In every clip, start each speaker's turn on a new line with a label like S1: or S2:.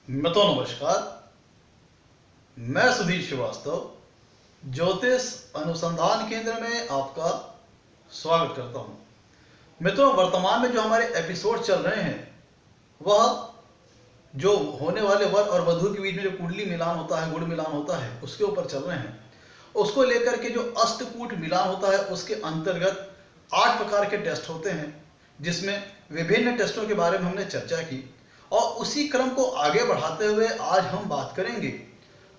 S1: मित्रों नमस्कार। मैं सुधीर श्रीवास्तव ज्योतिष अनुसंधान केंद्र में आपका स्वागत करता हूं। मित्रों, वर्तमान में जो हमारे एपिसोड चल रहे हैं वह जो होने वाले वर और वधू के बीच में जो कुंडली मिलान होता है, गुण मिलान होता है, उसके ऊपर चल रहे हैं। उसको लेकर के जो अष्टकूट मिलान होता है उसके अंतर्गत 8 प्रकार के टेस्ट होते हैं, जिसमें विभिन्न टेस्टों के बारे में हमने चर्चा की। और उसी क्रम को आगे बढ़ाते हुए आज हम बात करेंगे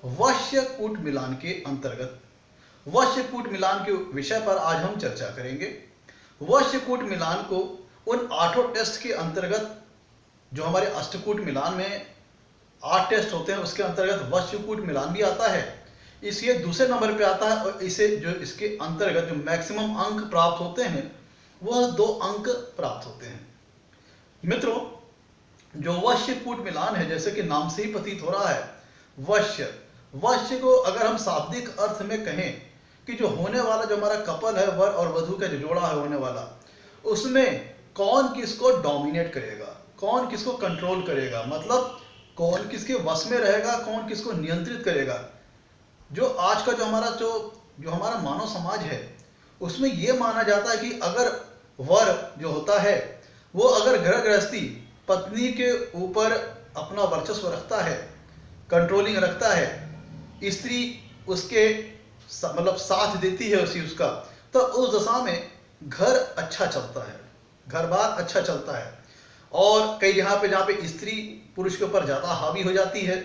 S1: वश्य कूट मिलान के अंतर्गत। वश्य कूट मिलान के विषय पर आज हम चर्चा करेंगे। वश्य कूट मिलान को उन 8 टेस्ट के अंतर्गत, जो हमारे अष्टकूट मिलान में 8 टेस्ट होते हैं, उसके अंतर्गत वश्य कूट मिलान भी आता है। इसलिए दूसरे नंबर पे आता है और इसे जो इसके अंतर्गत जो मैक्सिमम अंक प्राप्त होते हैं वह 2 अंक प्राप्त होते हैं। मित्रों, जो वश्य कूट मिलान है, जैसे कि नाम से ही प्रतीत हो रहा है, वश्य को अगर हम शाब्दिक अर्थ में कहें कि जो होने वाला जो हमारा कपल है, वर और वधू का जो जोड़ा है होने वाला, उसमें कौन किसको डोमिनेट करेगा, कौन किसको कंट्रोल करेगा, मतलब कौन किसके वश में रहेगा, कौन किसको नियंत्रित करेगा। जो आज का जो हमारा मानव समाज है उसमें यह माना जाता है कि अगर वर जो होता है वो अगर घर गृहस्थी पत्नी के ऊपर अपना वर्चस्व रखता है, कंट्रोलिंग रखता है, स्त्री उसके मतलब साथ देती है उसका, तो उस दशा में घर अच्छा चलता है, घर बार अच्छा चलता है। और कई जहाँ पे स्त्री पुरुष के ऊपर ज़्यादा हावी हो जाती है,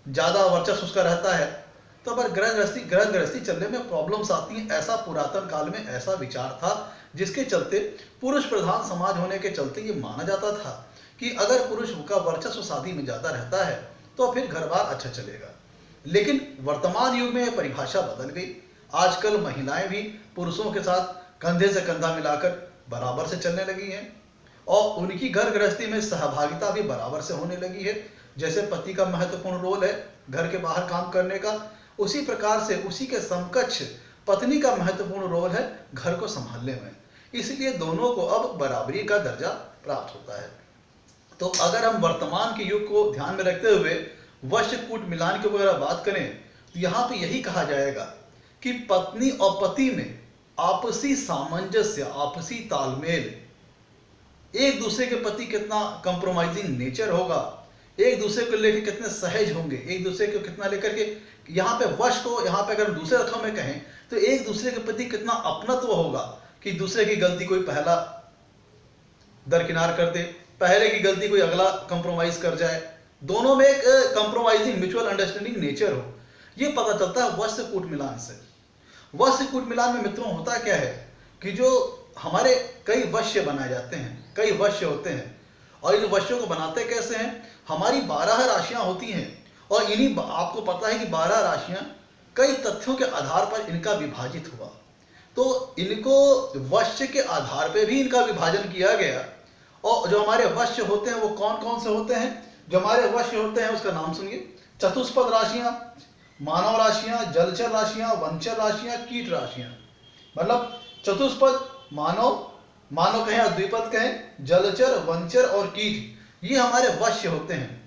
S1: ज़्यादा वर्चस्व उसका रहता है, तो पर ग्रह गृहस्थी चलने में प्रॉब्लम्स आती हैं। ऐसा पुरातन काल में ऐसा विचार था, जिसके चलते पुरुष प्रधान समाज होने के चलते ये माना जाता था कि अगर पुरुष का वर्चस्व शादी में ज़्यादा रहता है तो फिर घर बार अच्छा चलेगा। लेकिन वर्तमान युग में यह परिभाषा बदल गई। आजकल महिलाएं भी पुरुषों के साथ कंधे से कंधा मिलाकर बराबर से चलने लगी हैं और उनकी घर गृहस्थी में सहभागिता भी बराबर से होने लगी है। जैसे पति का महत्वपूर्ण रोल है घर के बाहर काम करने का, उसी प्रकार से उसी के समकक्ष पत्नी का महत्वपूर्ण रोल है घर को संभालने में। इसलिए दोनों को अब बराबरी का दर्जा प्राप्त होता है। तो अगर हम वर्तमान के युग को ध्यान में रखते हुए वश्य कूट मिलान की वगैरह बात करें तो यहाँ पे यही कहा जाएगा कि पत्नी और पति में आपसी सामंजस्य, आपसी तालमेल, एक दूसरे के प्रति कितना कंप्रोमाइजिंग नेचर होगा, एक दूसरे को लेकर कितने सहज होंगे, एक दूसरे को कितना लेकर के, यहाँ पे वश को यहाँ पे अगर दूसरे अर्थों में कहें तो एक दूसरे के प्रति कितना अपनत्व होगा कि दूसरे की गलती कोई पहला दरकिनार कर दे, पहले की गलती कोई अगला कंप्रोमाइज कर जाए, दोनों में एक कंप्रोमाइजिंग म्यूचुअल अंडरस्टैंडिंग नेचर हो। ये पता चलता है वश्य कूट मिलान से। वश्य कूट मिलान में मित्रों होता क्या है कि जो हमारे कई वश्य बनाए जाते हैं, कई वश्य होते हैं, और इन वश्यों को बनाते कैसे हैं। हमारी 12 राशियां होती हैं और इन्हीं आपको पता है कि 12 राशियां कई तथ्यों के आधार पर इनका विभाजित हुआ, तो इनको वश्य के आधार पर भी इनका विभाजन किया गया। और जो हमारे वश्य होते हैं वो कौन कौन से होते हैं। जो हमारे वश्य होते हैं उसका नाम सुनिए। चतुष्पद राशियां, मानव राशियां, जलचर राशियां, वनचर राशियां, कीट राशियां। मतलब चतुष्पद मानव कहें, द्विपद कहें, जलचर, वनचर और कीट, ये हमारे वश्य होते हैं।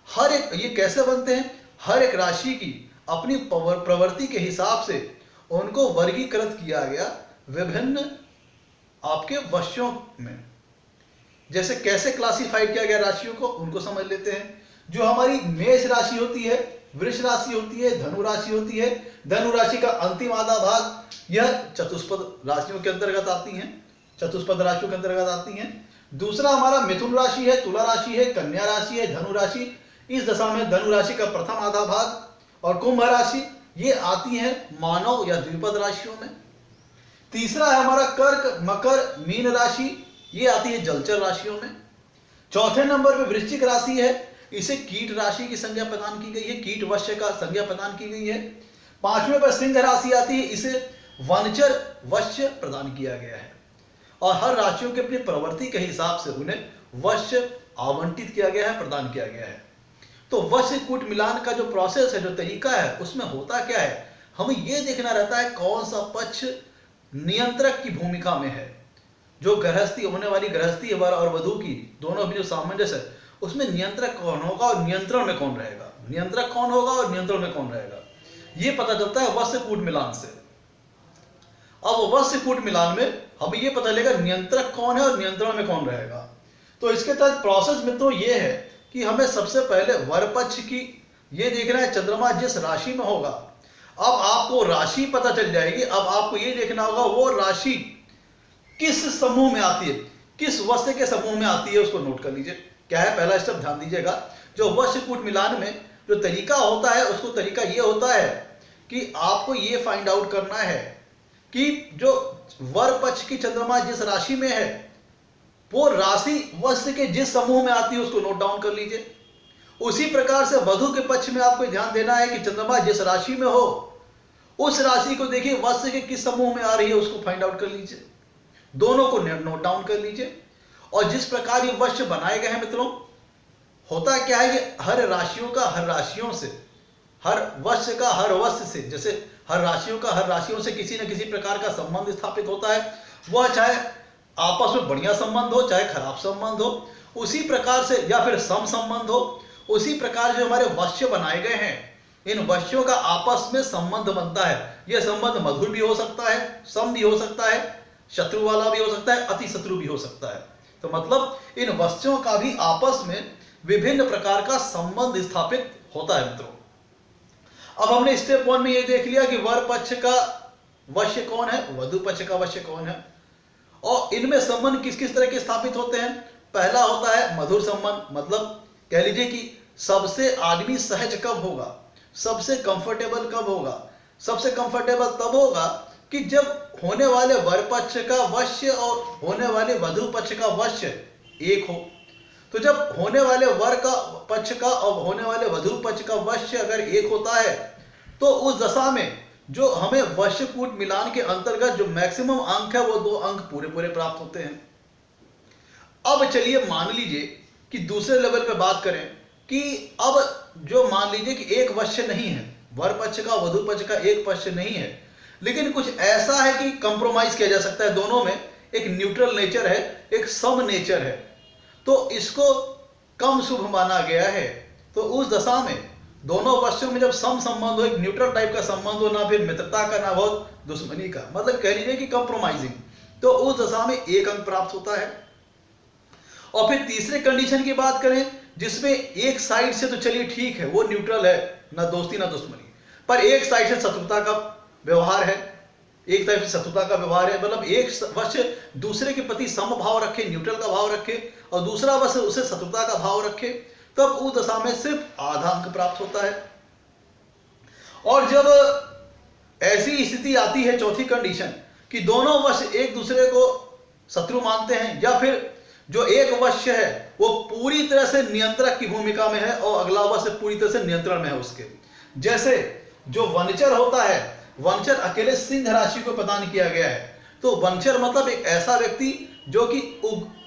S1: हर एक, ये कैसे बनते हैं, हर एक राशि की अपनी प्रवृत्ति के हिसाब से उनको वर्गीकृत किया गया विभिन्न आपके वश्यों में। जैसे कैसे क्लासिफाइड किया गया राशियों को, उनको समझ लेते हैं। जो हमारी मेष राशि होती है, वृष राशि होती है, धनु राशि होती है। धनु राशि का अंतिम आधा भाग यह चतुष्पद राशियों के अंतर्गत आती हैं, चतुष्पद राशियों के अंतर्गत आती हैं। दूसरा हमारा मिथुन राशि है, तुला राशि है, कन्या राशि है, धनु राशि। इस दशा में धनु राशि का प्रथम आधा भाग और कुंभ राशि, ये आती है मानव या द्विपद राशियों में। तीसरा है हमारा कर्क, मकर, मीन राशि, ये आती है जलचर राशियों में। चौथे नंबर पे वृश्चिक राशि है, इसे कीट राशि की संज्ञा प्रदान की गई है, कीट वश्य का संज्ञा प्रदान की गई है। पांचवें पर सिंह राशि आती है, इसे वनचर वश्य प्रदान किया गया है। और हर राशियों के अपनी प्रवृत्ति के हिसाब से उन्हें वश्य आवंटित किया गया है, प्रदान किया गया है। तो वश्य कूट मिलान का जो प्रोसेस है, जो तरीका है, उसमें होता क्या है, हमें यह देखना रहता है कौन सा पक्ष नियंत्रक की भूमिका में है। जो गृहस्थी होने वाली गृहस्थी वर और वधू की दोनों में जो सामंजस्य है उसमें नियंत्रक कौन होगा और नियंत्रण में कौन रहेगा, नियंत्रक कौन होगा और नियंत्रण में कौन रहेगा, ये पता चलता है वश्य कूट मिलान से। अब वश्य कूट मिलान में हमें ये पता चलेगा नियंत्रक कौन है और नियंत्रण में कौन रहेगा। तो इसके तहत प्रोसेस मित्रों ये है कि हमें सबसे पहले वर पक्ष की ये देखना है चंद्रमा जिस राशि में होगा। अब आपको राशि पता चल जाएगी, अब आपको ये देखना होगा वो राशि किस समूह में आती है, किस वश्य के समूह में आती है, उसको नोट कर लीजिए। क्या है पहला स्टेप, ध्यान दीजिएगा। जो वश्य कूट मिलान में जो तरीका होता है उसको तरीका ये होता है कि आपको ये फाइंड आउट करना है कि जो वर पक्ष की चंद्रमा जिस राशि में है वो राशि वश्य के जिस समूह में आती है उसको नोट डाउन कर लीजिए। उसी प्रकार से वधु के पक्ष में आपको ध्यान देना है कि चंद्रमा जिस राशि में हो उस राशि को देखिए वश्य के किस समूह में आ रही है उसको फाइंड आउट कर लीजिए, दोनों को नोट डाउन कर लीजिए। और जिस प्रकार ये वश्य बनाए गए हैं मित्रों, होता क्या है कि हर राशियों का हर राशियों से, हर वश्य का हर वश्य से, जैसे हर राशियों का हर राशियों से किसी न किसी प्रकार का संबंध स्थापित होता है, वह चाहे आपस में बढ़िया संबंध हो चाहे खराब संबंध हो, उसी प्रकार से या फिर सम संबंध हो, उसी प्रकार जो हमारे वश्य बनाए गए हैं इन वश्यों का आपस में संबंध बनता है। यह संबंध मधुर भी हो सकता है, सम भी हो सकता है, शत्रु वाला भी हो सकता है, अति शत्रु भी हो सकता है। तो मतलब इन वश्यों का भी आपस में विभिन्न प्रकार का संबंध स्थापित होता है मित्रों। अब हमने स्टेप 1 में ये देख लिया कि वर पक्ष का वश्य कौन है, वधु पक्ष का वश्य कौन है, और इनमें संबंध किस किस तरह के स्थापित होते हैं। पहला होता है मधुर संबंध, मतलब कह लीजिए कि सबसे आदमी सहज कब होगा, सबसे कंफर्टेबल कब होगा। सबसे कंफर्टेबल तब होगा कि जब होने वाले वर पक्ष का वश्य और होने वाले वधु पक्ष का वश्य एक हो। तो जब होने वाले वर का पक्ष का और होने वाले वधु पक्ष का वश्य अगर एक होता है तो उस दशा में जो हमें वश्य कूट मिलान के अंतर्गत जो मैक्सिमम अंक है वो 2 अंक पूरे पूरे प्राप्त होते हैं। अब चलिए मान लीजिए कि दूसरे लेवल पे बात करें कि अब जो मान लीजिए कि एक वश्य नहीं है, वर पक्ष का वधु पक्ष का एक वश्य नहीं है, लेकिन कुछ ऐसा है कि कंप्रोमाइज किया जा सकता है, दोनों में एक न्यूट्रल नेचर है, एक सम नेचर है, तो इसको कम शुभ माना गया है। तो उस दशा में दोनों वश्यों में जब सम संबंध हो, एक न्यूट्रल टाइप का संबंध हो, ना फिर मित्रता का ना बहुत दुश्मनी का, मतलब कह लीजिए कि कंप्रोमाइजिंग, तो उस दशा में 1 अंक प्राप्त होता है। और फिर तीसरे कंडीशन की बात करें जिसमें एक साइड से तो चलिए ठीक है वो न्यूट्रल है, ना दोस्ती ना दुश्मनी, पर एक साइड से शत्रुता का व्यवहार है, एक साइड से शत्रुता का व्यवहार है, मतलब एक वश्य दूसरे के प्रति सम भाव रखे, न्यूट्रल का भाव रखे, और दूसरा वश्य उसे शत्रुता का भाव रखे, तब उस दशा में सिर्फ आधा अंक प्राप्त होता है। और जब ऐसी स्थिति आती है चौथी कंडीशन कि दोनों वश्य एक दूसरे को शत्रु मानते हैं, या फिर जो एक वश्य है वो पूरी तरह से नियंत्रक की भूमिका में है और अगला वश्य पूरी तरह से नियंत्रण में है उसके, जैसे जो वनचर होता है, वनचर अकेले सिंह राशि को प्रदान किया गया है। तो वनचर मतलब एक ऐसा व्यक्ति जो कि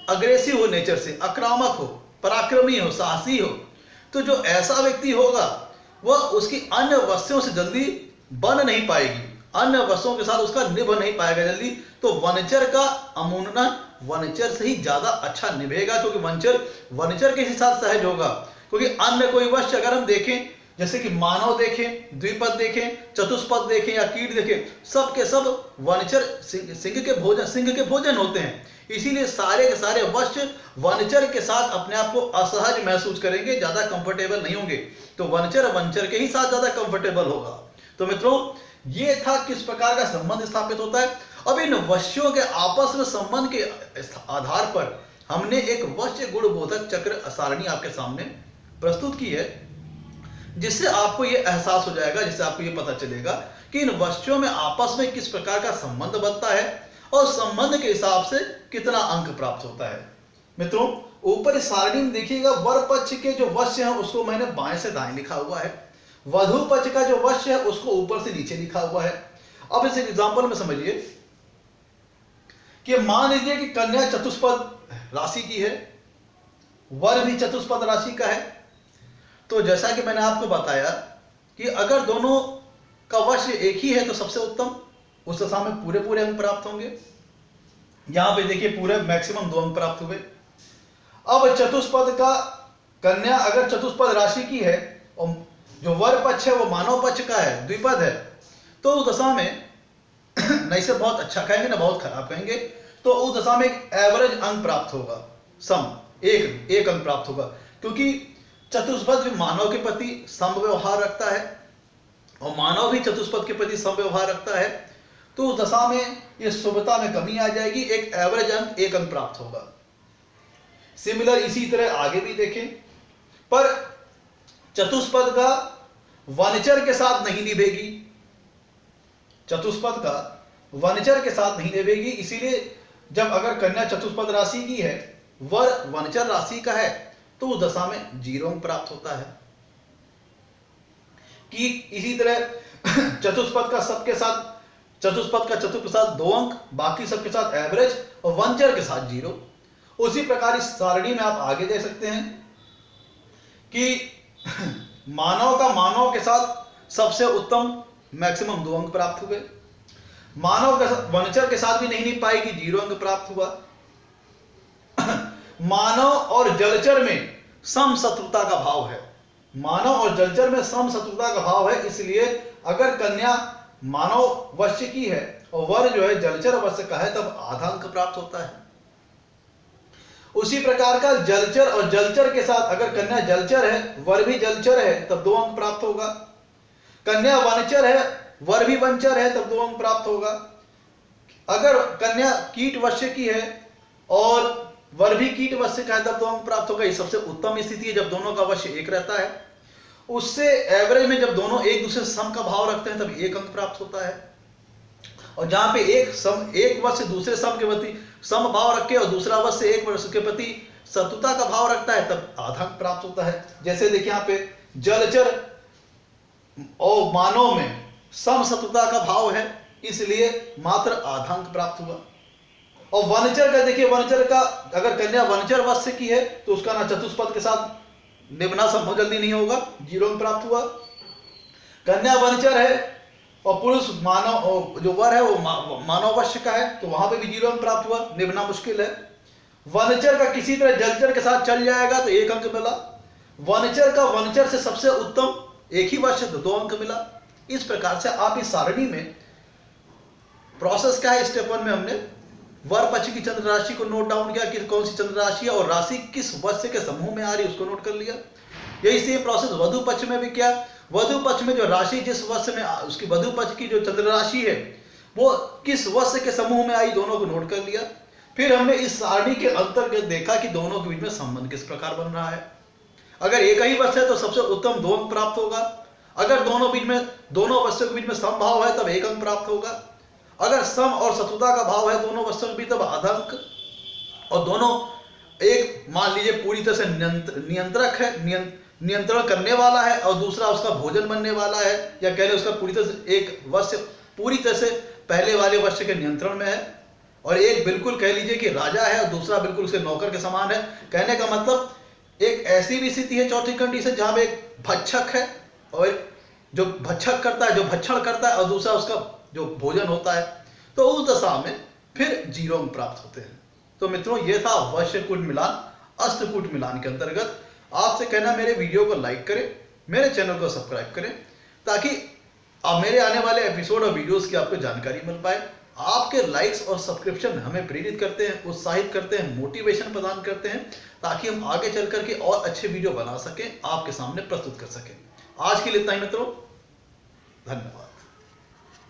S1: अग्रेसिव हो, नेचर से आक्रामक हो, पराक्रमी हो, साहसी हो। तो जो ऐसा व्यक्ति होगा वह उसकी अन्य वश्यों से जल्दी बन नहीं पाएगी, अन्य वश्यों के साथ उसका निभ नहीं पाएगा जल्दी। तो वनचर का अमूनन वनचर से ही ज्यादा अच्छा निभेगा, क्योंकि वनचर के साथ सहज होगा। क्योंकि अन्य कोई वश्य अगर हम देखें, जैसे कि मानव देखें, द्विपद देखें, चतुष्पद देखें या कीट देखें, सब के सब वनचर सिंह के भोजन होते हैं। इसीलिए सारे के सारे वश्य वनचर के साथ अपने आप को असहज महसूस करेंगे, ज्यादा कंफर्टेबल नहीं होंगे। तो वनचर के ही साथ ज्यादा कंफर्टेबल होगा। तो मित्रों ये था किस प्रकार का संबंध स्थापित होता है। अब इन वश्यों के आपस में संबंध के आधार पर हमने एक वश्य गुण बोधक चक्र सारणी आपके सामने प्रस्तुत की है, जिससे आपको ये एहसास हो जाएगा, जिससे आपको ये पता चलेगा कि इन वश्यों में आपस में किस प्रकार का संबंध बनता है और संबंध के हिसाब से कितना अंक प्राप्त होता है। मित्रों ऊपर इस सारणी में देखिएगा, वर पक्ष के जो वश्य हैं उसको मैंने बाएं से दाएं लिखा हुआ है, वधु पक्ष का जो वश्य है उसको ऊपर से नीचे लिखा हुआ है। अब इस एग्जांपल में समझिए कि मान लीजिए कि कन्या चतुष्पद राशि की है, वर भी चतुष्पद राशि का है। तो जैसा कि मैंने आपको बताया कि अगर दोनों का वश्य एक ही है तो सबसे उत्तम, उस दशा में पूरे पूरे अंक प्राप्त होंगे। यहां पे देखिए पूरे मैक्सिमम 2 अंक प्राप्त हुए। अब चतुष्पद का कन्या अगर चतुष्पद राशि की है और जो वर पक्ष है वो मानव पक्ष का है, द्विपद है, तो उस दशा में नहीं से बहुत अच्छा कहेंगे ना बहुत खराब कहेंगे, तो उस दशा में एक एवरेज अंक प्राप्त होगा, सम एक अंक प्राप्त होगा, क्योंकि चतुष्पद भी मानव के प्रति सम व्यवहार रखता है और मानव भी चतुष्पद के प्रति सम व्यवहार रखता है, तो उस दशा में ये शुभता में कमी आ जाएगी, एक एवरेज अंक एक अंक प्राप्त होगा। सिमिलर इसी तरह आगे भी देखें, पर चतुष्पद का वनचर के साथ नहीं निभेगी, चतुष्पद का वनचर के साथ नहीं निभेगी, इसीलिए जब अगर कन्या चतुष्पद राशि की है, वर वनचर राशि का है, तो उस दशा में 0 अंक प्राप्त होता है। कि इसी तरह चतुष्पद का सबके साथ चतुष्पद का चतुर्थ के साथ 2 अंक, बाकी सबके साथ एवरेज और वनचर के साथ 0। उसी प्रकार इस सारणी में आप आगे देख सकते हैं कि मानव का मानव के साथ सबसे उत्तम मैक्सिमम 2 अंक प्राप्त हुए, मानव के साथ वनचर के साथ भी नहीं पाएगी, 0 अंक प्राप्त हुआ। मानव और जलचर में सम शत्रुता का भाव है, मानव और जलचर में सम शत्रुता का भाव है, इसलिए अगर कन्या मानव वश्य की है और वर जो है जलचर वश्य का है, तब आधा अंक प्राप्त होता है। उसी प्रकार का जलचर और जलचर के साथ अगर कन्या जलचर है, वर भी जलचर है, तब 2 अंक प्राप्त होगा। कन्या वनचर है, वर भी वनचर है, तब 2 अंक प्राप्त होगा। अगर कन्या कीट वश्य की है और वर भी कीट वश्य का है, तब 2 अंक प्राप्त होगा। ये सबसे उत्तम स्थिति है जब दोनों का वश्य एक रहता है। उससे एवरेज में जब दोनों एक दूसरे सम का भाव रखते हैं, तब 1 अंक प्राप्त होता है। और जहां पे एक वश्य दूसरे सम के प्रति सम भाव रखे और दूसरा वश्य एक वश्य के प्रति शत्रुता का भाव रखता है, तब आधा अंक प्राप्त होता है। जैसे देखिए यहाँ पे जलचर और मानव में सम शत्रुता का भाव है, इसलिए मात्र आधा अंक प्राप्त हुआ। और वनचर का देखिए, वनचर का अगर कन्या वनचर वश्य की है, तो उसका ना चतुष्पद के साथ निभना संभव जल्दी नहीं होगा, 0 अंक प्राप्त हुआ। कन्या वनचर है और पुरुष मानव जो वर है वो मानव वश्य का है, तो वहां पे भी 0 अंक प्राप्त हुआ, निभना मुश्किल है। वनचर का किसी तरह जलचर के साथ चल जाएगा तो 1 अंक मिला। वनचर का वनचर से सबसे उत्तम एक ही वश्य, तो 2 अंक मिला। इस प्रकार से आप इस सारणी में प्रोसेस क्या है, स्टेप 1 में हमने वर पक्ष की चंद्र राशि को नोट डाउन किया कि कौन सी चंद्र राशि है और राशि किस वश्य के समूह में आ रही है उसको नोट कर लिया। यही सेम प्रोसेस वधु पक्ष में भी किया। वधु पक्ष में जो राशि जिस वश्य में उसकी वधु पक्ष की जो चंद्र राशि है वो किस वश्य के समूह में आई, दोनों को नोट कर लिया। फिर हमने इस सारणी के अंतर्गत देखा कि दोनों के बीच में संबंध किस प्रकार बन रहा है। अगर एक ही वश्य है तो सबसे उत्तम 2 अंक प्राप्त होगा। अगर दोनों वश्यों के बीच में समभाव है तब 1 अंक प्राप्त होगा। अगर सम और शत्रुता का भाव है दोनों वश्यों के बीच, तब आधा अंक। और दोनों एक मान लीजिए पूरी तरह से नियंत्रक है, नियंत्रण करने वाला है, और दूसरा उसका भोजन बनने वाला है, या कह लें उसका पूरी तरह से एक वश्य पूरी तरह से पहले वाले वश्य के नियंत्रण में है, और एक बिल्कुल कह लीजिए कि राजा है और दूसरा बिल्कुल उसके नौकर के समान है। कहने का मतलब एक ऐसी भी स्थिति है, चौथी कंडीशन, जहां पे एक भक्षक है और एक जो भक्षक करता है, जो भक्षण करता है, और दूसरा उसका जो भोजन होता है, तो उस दशा में फिर 0 अंक प्राप्त होते हैं। तो मित्रों, ये था वश्य कूट मिलान, अष्टकूट मिलान के अंतर्गत। आपसे कहना मेरे वीडियो को लाइक करें, मेरे चैनल को सब्सक्राइब करें, ताकि अब मेरे आने वाले एपिसोड और वीडियोस की आपको जानकारी मिल पाए। आपके लाइक्स और सब्सक्रिप्शन हमें प्रेरित करते हैं, उत्साहित करते हैं, मोटिवेशन प्रदान करते हैं, ताकि हम आगे चल करके और अच्छे वीडियो बना सकें, आपके सामने प्रस्तुत कर सकें। आज के लिए इतना ही मित्रों, धन्यवाद।